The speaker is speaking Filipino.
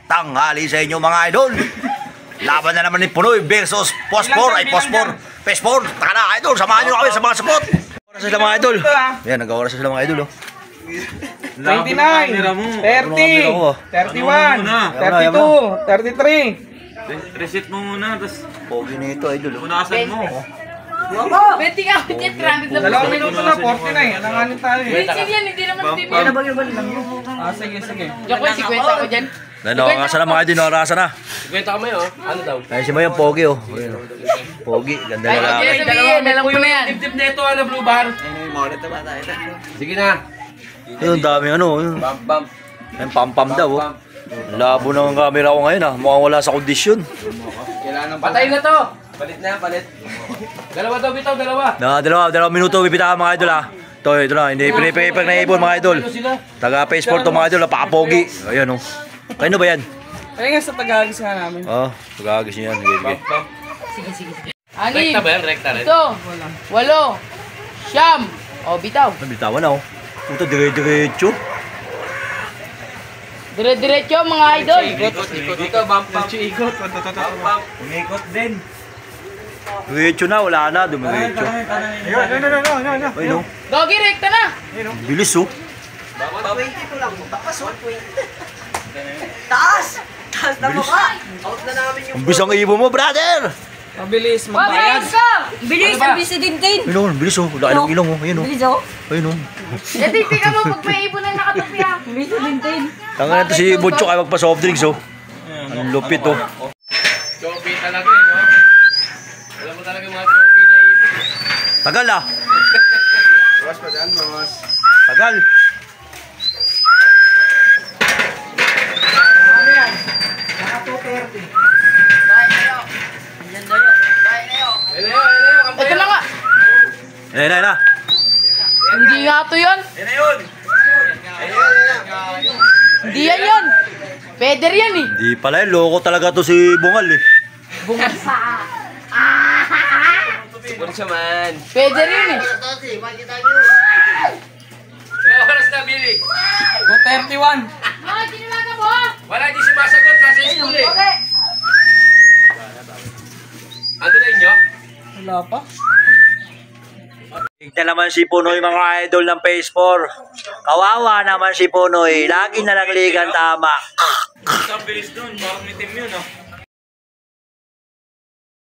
Tanghali sa inyo mga idol. Laban na naman ni Punoy versus Pospor. Ay, Pospor. Taka na idol, samahan nyo kami sa mga support. Oras sila mga idol. Yan, nag-oras sila mga idol. 29, 30, 31, 32, 33. Reset mo muna, tapos Pogi nito idol. punasan mo. Beti ka, beti ka. 2 minuto na, 49. Alanganin tayo eh. Beti yan, hindi naman TV. Sige. Diyan ko, 50 ko dyan. Nanokasan na mga idol, nakasan na. Kwenta kami oh, ano daw? Ay, si Mayan, Pogi oh. Pogi, ganda na lang. Ay, sabihin, alam ko na yan. Tip neto, ano, blue bar? Sige na. Yun, dami ano. Bam. Ayun, pam-pam daw oh. Labo na ang camera ko ngayon ah. Mukhang wala sa kondisyon. Patay na to. Palit na, palit. Dalawa daw, bitaw, dalawa. Dalawang minuto bibitahan mga idol ah. Ito na, hindi pinipipag na ipon mga idol. Taga Facebook to mga idol, napaka-pogi. Ayan oh. Kaya ba yan? Kaya nga sa Tagagis nga namin. Oo, tagagis niya yan. Sige. Rekta ba yan? Rekta rin? Ito, 8, Siyam. O, bitaw. Nabitawan na oh. Puto, dire-diretso. Dire-diretso mga idol. Ikot. Ito, bam. Ikot. Umikot din. Diretso na, wala na, dumiretso. Ayun. Ay no, Gogi, rekta na. bilis oh. Taas na mukha. Out na namin yung... Ang bisang ibo mo, brother! Mabilis, Pagbayad magbayad. ka. Bilis, ang busy din din. Ayun oh, bilis oh. Wala ilong oh. Ayun oh. Bilis ako. Ayun oh. Titika mo pag may ibon na nakatupi ha. Busy din din. Tanga na to si Butchok ay magpa-soft drinks oh. Ang lupit oh. Choppy talaga eh, no? Alam mo talaga mga choppy na ibig. Tagal ah. Boss pa dyan, boss. Tagal. Ano yan? Naka 230. Ito na nga. Ayun na. Hindi nga to yun. Hindi yan yun. Peder yan eh. Di pala yun, loko talaga to si Bungal eh. Bungas. Siguro siya man. Peder yun eh. Ilang oras na, Billy? 231. Mga tiniwaga mo. Wala, di sumasagot. Nasa school eh. Ano na inyo? Wala pa. Tignan naman si Punoy mga idol ng PS4. Kawawa naman si Punoy. Lagi na lang ligan tama. Ang bilis dun. Parang may team yun, oh.